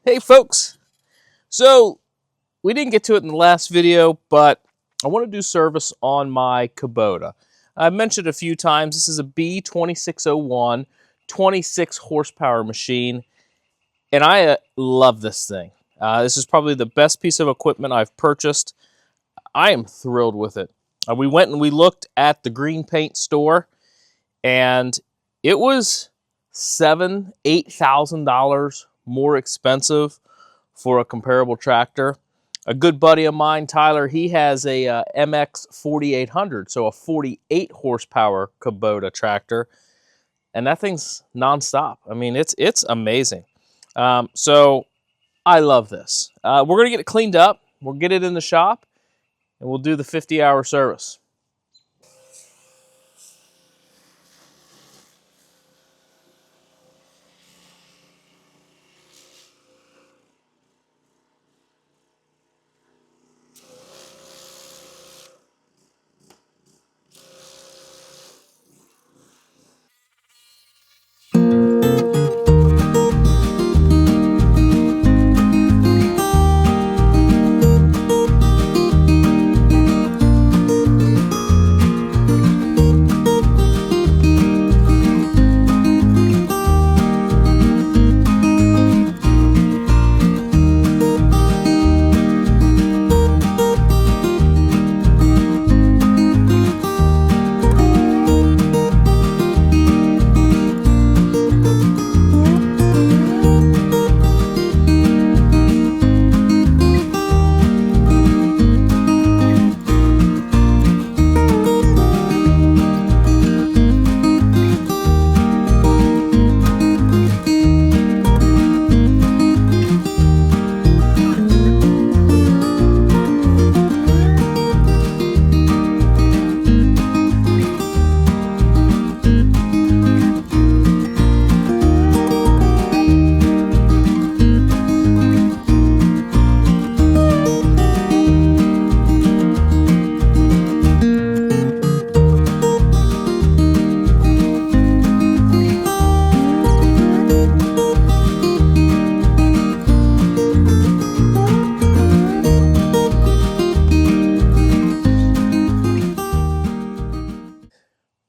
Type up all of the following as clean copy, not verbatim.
Hey folks, so we didn't get to it in the last video, but I want to do service on my Kubota. I've mentioned a few times, this is a B2601, 26 horsepower machine, and I love this thing. This is probably the best piece of equipment I've purchased. I am thrilled with it. We went and we looked at the green paint store, and it was $8,000 more expensive for a comparable tractor. A good buddy of mine, Tyler, he has a MX 4800, so a 48 horsepower Kubota tractor, and that thing's nonstop. I mean, it's amazing. So I love this. We're gonna get it cleaned up. We'll get it in the shop, and we'll do the 50-hour service.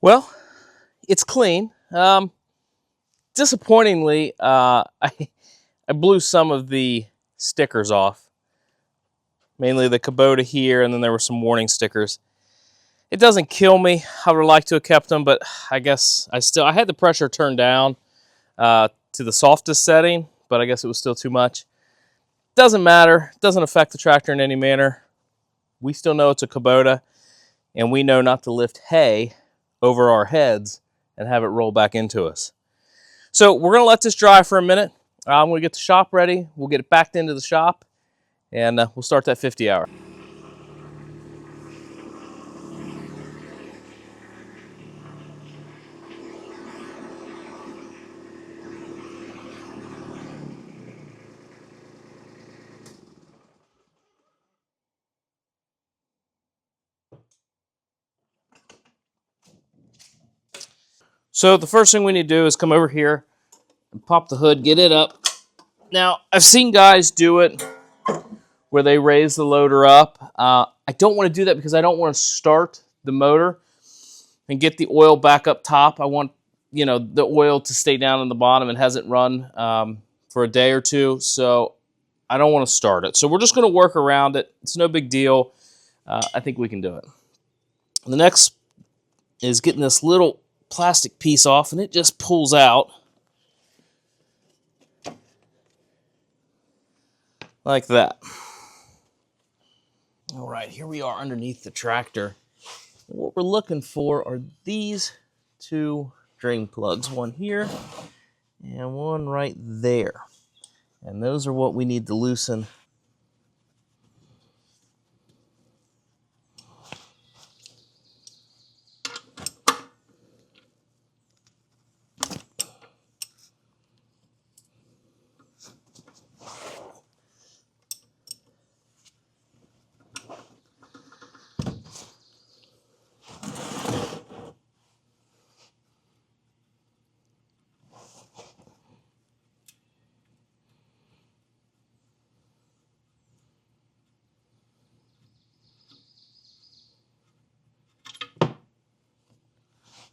Well, it's clean. Disappointingly, I blew some of the stickers off, mainly the Kubota here, and then there were some warning stickers. It doesn't kill me. I would like to have kept them, but I guess I had the pressure turned down to the softest setting, but I guess it was still too much. Doesn't matter. It doesn't affect the tractor in any manner. We still know it's a Kubota, and we know not to lift hay over our heads and have it roll back into us. So we're going to let this dry for a minute. I'm going to get the shop ready. We'll get it backed into the shop, and we'll start that 50 hour. So the first thing we need to do is come over here and pop the hood, get it up. Now, I've seen guys do it where they raise the loader up. I don't want to do that because I don't want to start the motor and get the oil back up top. I want, the oil to stay down in the bottom and hasn't run for a day or two, so I don't want to start it. So we're just going to work around it. It's no big deal. I think we can do it. The next is getting this little plastic piece off, and it just pulls out like that. All right, here we are underneath the tractor. What we're looking for are these two drain plugs, one here and one right there. And those are what we need to loosen.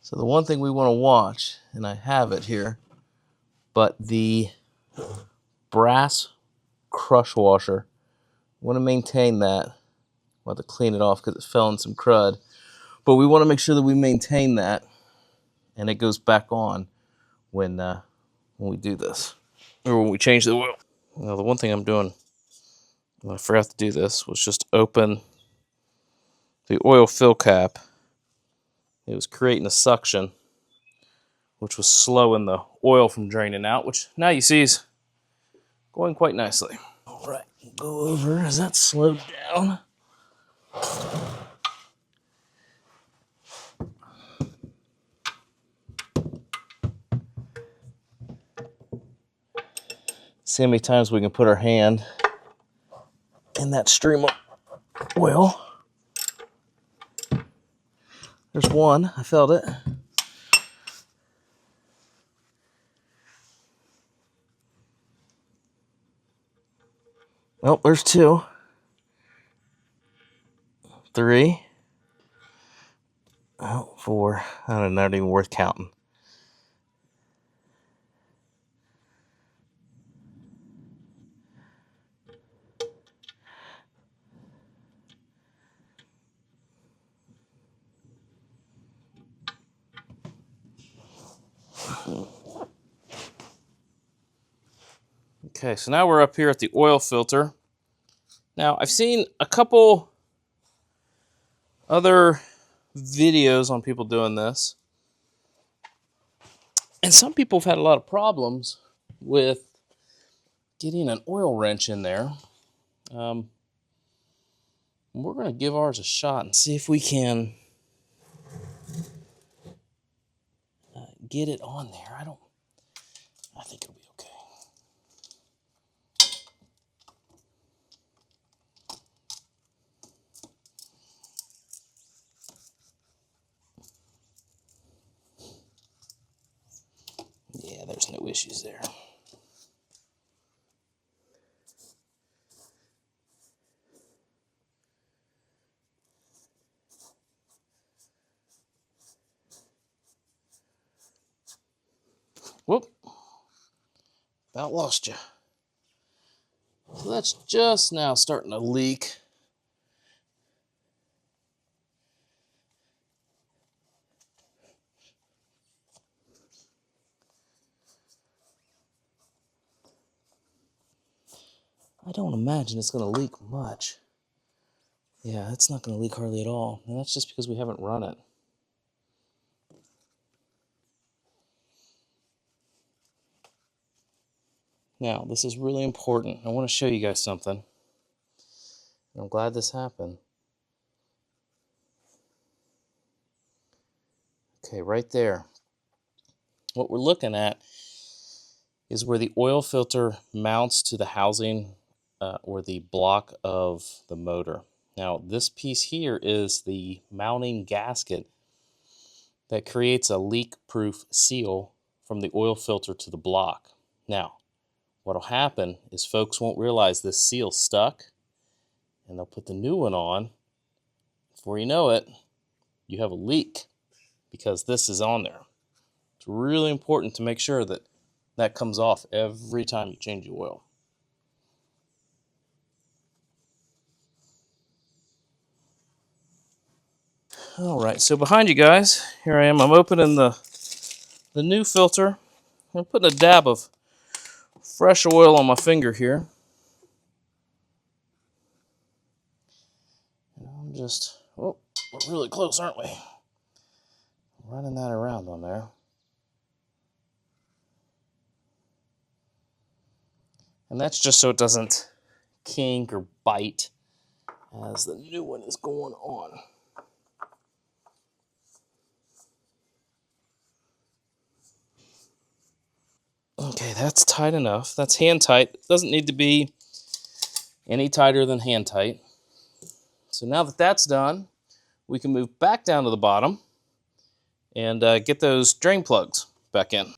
So the one thing we want to watch, and I have it here, but the brass crush washer, we want to maintain that. We'll have to clean it off because it fell in some crud. But we want to make sure that we maintain that and it goes back on when we do this. Or when we change the oil. Now the one thing I'm doing, when I forgot to do this, was just open the oil fill cap. It was creating a suction, which was slowing the oil from draining out, which now you see is going quite nicely. All right, go over as that slowed down. See how many times we can put our hand in that stream of oil. There's one, I felt it. Oh, there's two. 3. Oh, 4. I don't know, not even worth counting. Okay, so now we're up here at the oil filter. Now, I've seen a couple other videos on people doing this. And some people have had a lot of problems with getting an oil wrench in there. We're going to give ours a shot and see if we can get it on there. I think it'll be okay. Yeah, there's no issues there. Whoop. About lost you. So that's just now starting to leak. I don't imagine it's going to leak much. Yeah, it's not going to leak hardly at all. And that's just because we haven't run it. Now, this is really important. I want to show you guys something. I'm glad this happened. Okay, right there. What we're looking at is where the oil filter mounts to the housing or the block of the motor. Now, this piece here is the mounting gasket that creates a leak-proof seal from the oil filter to the block. Now, what'll happen is folks won't realize this seal's stuck, and they'll put the new one on. Before you know it, you have a leak because this is on there. It's really important to make sure that that comes off every time you change the oil. All right, so behind you guys, here I am. I'm opening the new filter. I'm putting a dab of fresh oil on my finger here. And I'm just, oh, we're really close, aren't we? Running that around on there. And that's just so it doesn't kink or bite as the new one is going on. Okay, that's tight enough. That's hand tight. It doesn't need to be any tighter than hand tight. So now that that's done, we can move back down to the bottom and get those drain plugs back in.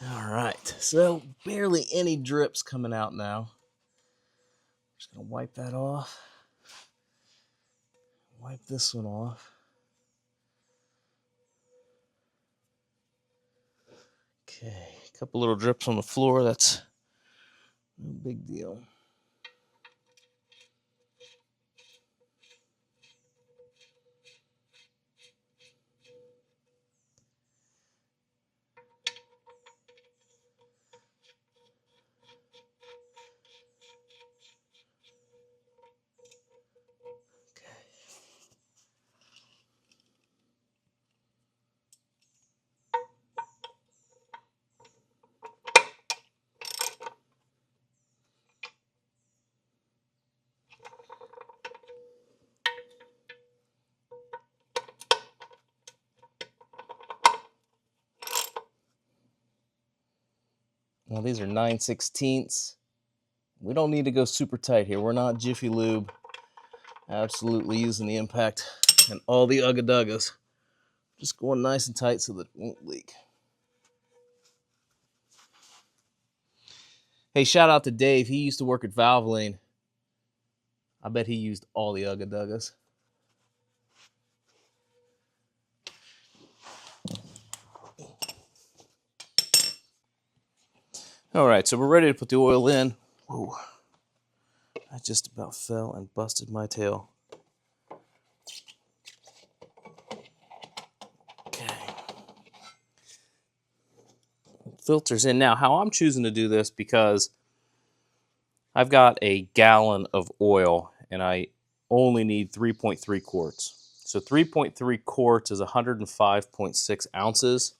All right, so barely any drips coming out now. Just gonna wipe that off. Wipe this one off. Okay, a couple little drips on the floor. That's no big deal. Now these are 9/16. We don't need to go super tight here. We're not Jiffy Lube. Absolutely using the impact and all the ugga-duggas. Just going nice and tight so that it won't leak. Hey, shout out to Dave. He used to work at Valvoline. I bet he used all the ugga-duggas. All right, so we're ready to put the oil in. Whoa, I just about fell and busted my tail. Okay. Filter's in. Now, how I'm choosing to do this, because I've got a gallon of oil and I only need 3.3 quarts. So 3.3 quarts is 105.6 ounces.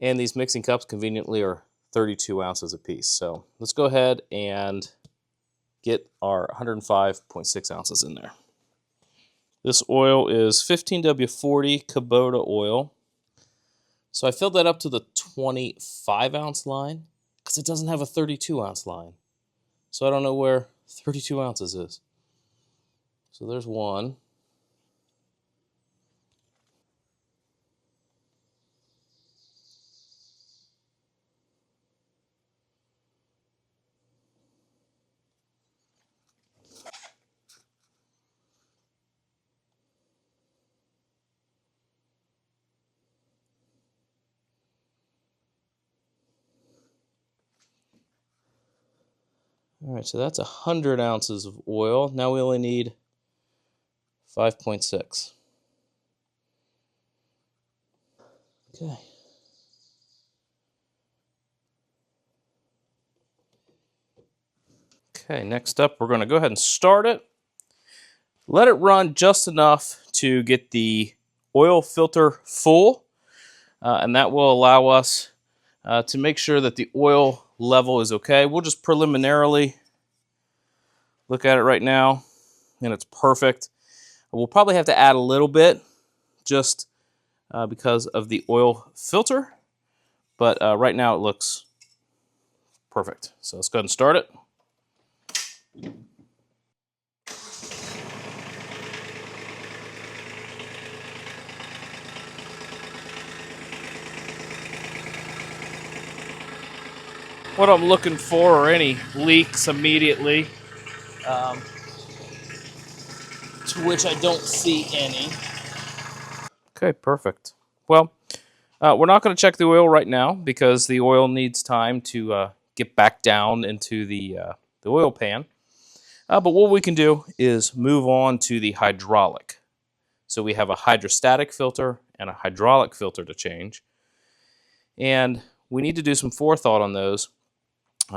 And these mixing cups conveniently are 32 ounces apiece. So let's go ahead and get our 105.6 ounces in there. This oil is 15W40 Kubota oil. So I filled that up to the 25 ounce line because it doesn't have a 32 ounce line. So I don't know where 32 ounces is. So there's one. All right, so that's 100 ounces of oil. Now we only need 5.6. Okay. Okay, next up, we're going to go ahead and start it. Let it run just enough to get the oil filter full, and that will allow us to make sure that the oil level is okay. We'll just preliminarily look at it right now, and it's perfect. We'll probably have to add a little bit just because of the oil filter, but right now it looks perfect. So let's go ahead and start it. What I'm looking for are any leaks immediately, to which I don't see any. Okay, perfect. Well, we're not going to check the oil right now because the oil needs time to get back down into the oil pan. But what we can do is move on to the hydraulic. So we have a hydrostatic filter and a hydraulic filter to change. And we need to do some forethought on those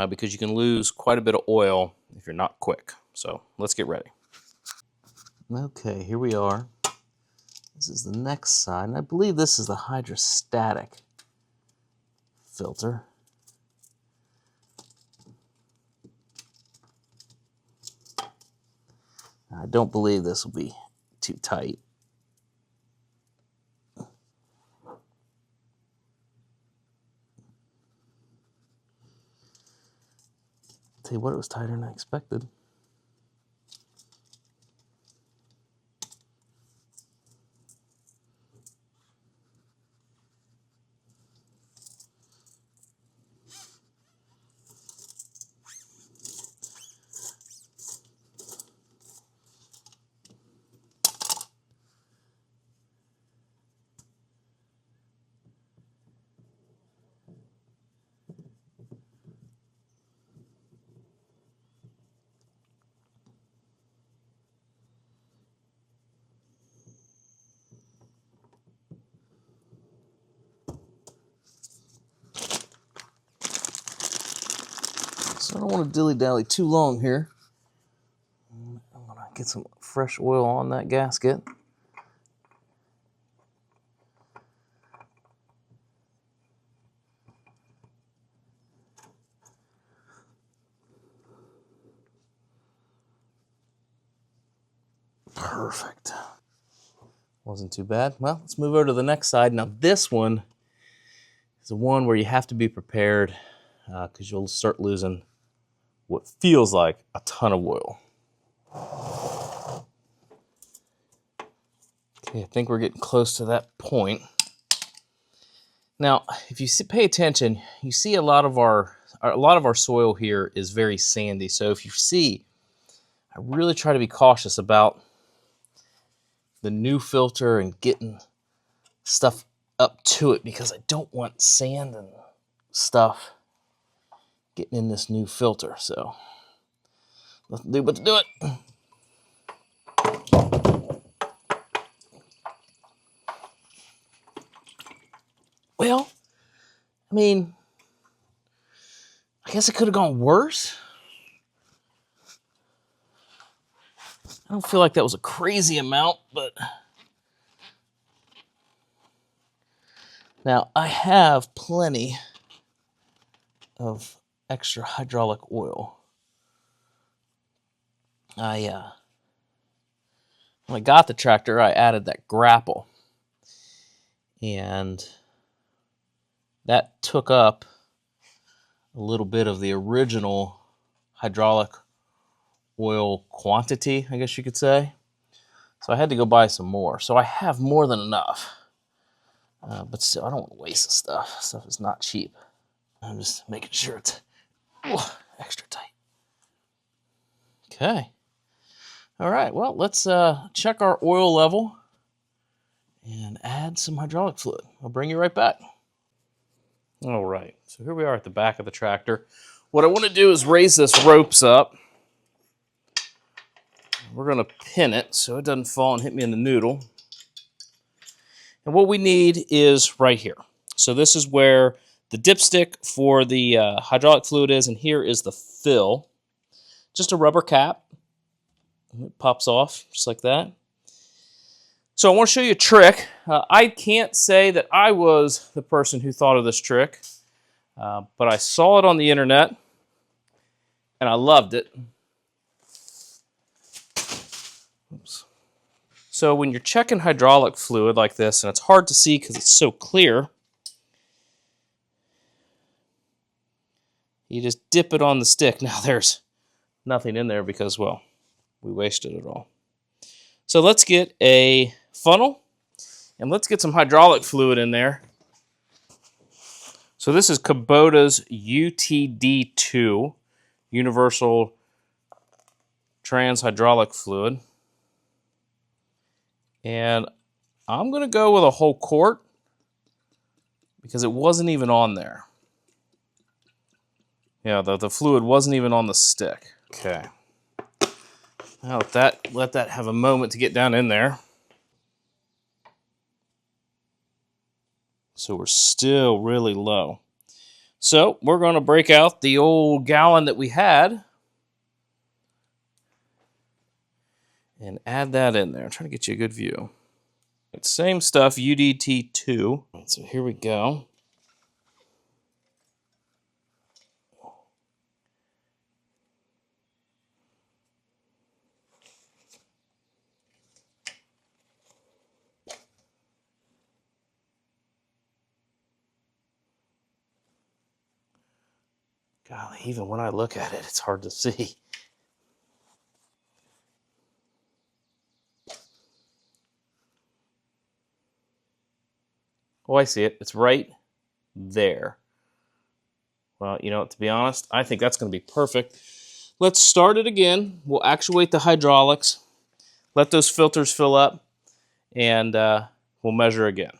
because you can lose quite a bit of oil if you're not quick. So let's get ready. Okay, here we are. This is the next side, and I believe this is the hydrostatic filter. I don't believe this will be too tight. Tell you what, it was tighter than I expected. I don't want to dilly-dally too long here. I'm going to get some fresh oil on that gasket. Perfect. Wasn't too bad. Well, let's move over to the next side. Now this one is the one where you have to be prepared because you'll start losing what feels like a ton of oil. Okay, I think we're getting close to that point. Now, if you pay attention, you see a lot of our soil here is very sandy. So if you see, I really try to be cautious about the new filter and getting stuff up to it because I don't want sand and stuff getting in this new filter. So let's do what to do it. Well, I mean, I guess it could have gone worse. I don't feel like that was a crazy amount, but now I have plenty of extra hydraulic oil. When I got the tractor, I added that grapple, and that took up a little bit of the original hydraulic oil quantity, I guess you could say. So I had to go buy some more. So I have more than enough. But still, I don't want to waste the stuff. Stuff is not cheap. I'm just making sure it's extra tight. Okay. All right, well, let's check our oil level and add some hydraulic fluid. I'll bring you right back. All right, so here we are at the back of the tractor. What I want to do is raise this ropes up. We're going to pin it so it doesn't fall and hit me in the noodle. And what we need is right here. So this is where the dipstick for the hydraulic fluid is, and here is the fill. Just a rubber cap. It pops off just like that. So I want to show you a trick. I can't say that I was the person who thought of this trick, but I saw it on the internet, and I loved it. Oops. So when you're checking hydraulic fluid like this, and it's hard to see because it's so clear, you just dip it on the stick. Now there's nothing in there because, well, we wasted it all. So let's get a funnel, and let's get some hydraulic fluid in there. So this is Kubota's UTD2, Universal Trans Hydraulic Fluid. And I'm going to go with a whole quart because it wasn't even on there. Yeah, the fluid wasn't even on the stick. Okay. Now let that have a moment to get down in there. So we're still really low. So we're going to break out the old gallon that we had and add that in there. I'm trying to get you a good view. It's same stuff, UDT2. So here we go. Golly, even when I look at it, it's hard to see. Oh, I see it. It's right there. Well, you know, to be honest, I think that's going to be perfect. Let's start it again. We'll actuate the hydraulics, let those filters fill up, and we'll measure again.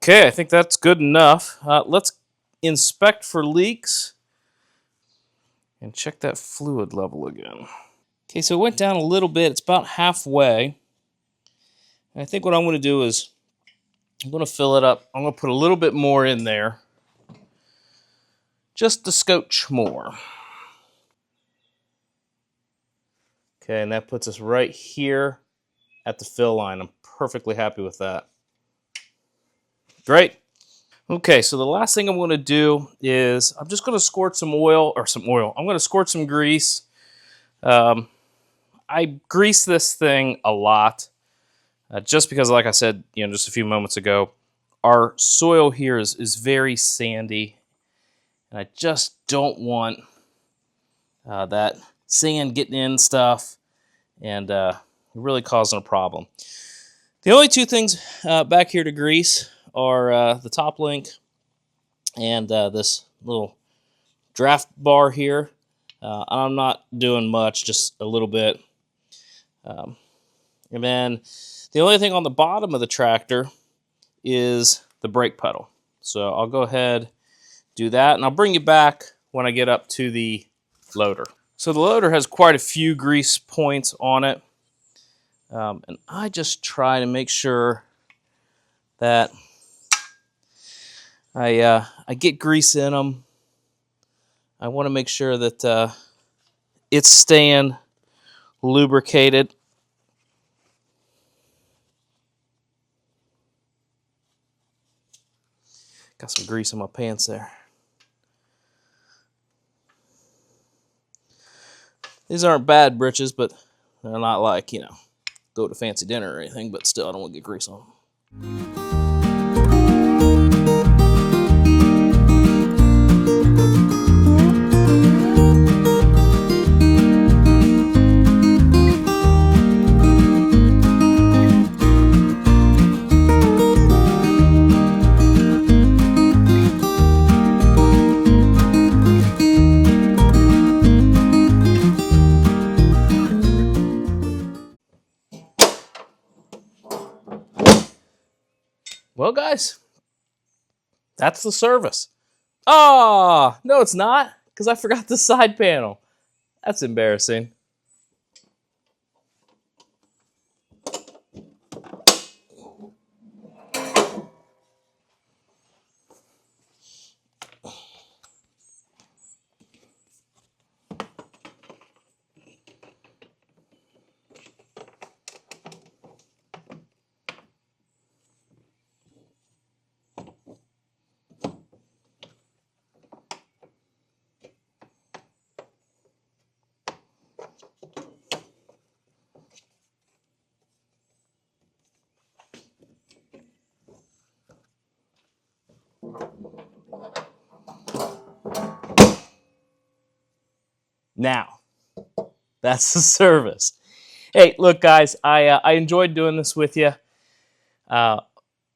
Okay, I think that's good enough. Let's inspect for leaks and check that fluid level again. Okay, so it went down a little bit. It's about halfway. And I think what I'm going to do is I'm going to fill it up. I'm going to put a little bit more in there, just a scotch more. Okay, and that puts us right here at the fill line. I'm perfectly happy with that. Great. Okay, so the last thing I'm going to do is I'm just going to squirt some oil. I'm going to squirt some grease. I grease this thing a lot, just because, like I said, just a few moments ago, our soil here is very sandy, and I just don't want that sand getting in stuff and really causing a problem. The only two things back here to grease are the top link and this little draft bar here. I'm not doing much, just a little bit. And then the only thing on the bottom of the tractor is the brake pedal. So I'll go ahead, do that, and I'll bring you back when I get up to the loader. So the loader has quite a few grease points on it. And I just try to make sure that I get grease in them. I want to make sure that it's staying lubricated. Got some grease in my pants there. These aren't bad britches, but they're not like, go to fancy dinner or anything, but still I don't want to get grease on them. Well, guys, that's the service. Oh, no, it's not, because I forgot the side panel. That's embarrassing. Now, that's the service. Hey, look, guys, I enjoyed doing this with you. I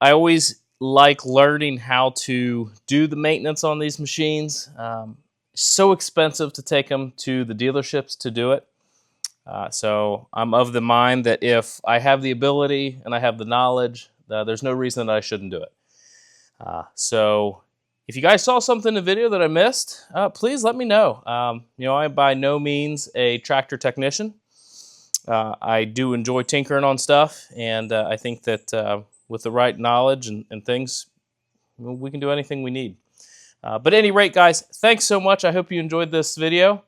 always like learning how to do the maintenance on these machines. It's so expensive to take them to the dealerships to do it. So I'm of the mind that if I have the ability and I have the knowledge, there's no reason that I shouldn't do it. So if you guys saw something in the video that I missed, please let me know. I'm by no means a tractor technician. I do enjoy tinkering on stuff, and I think that with the right knowledge and things, we can do anything we need. But at any rate, guys, thanks so much. I hope you enjoyed this video.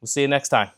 We'll see you next time.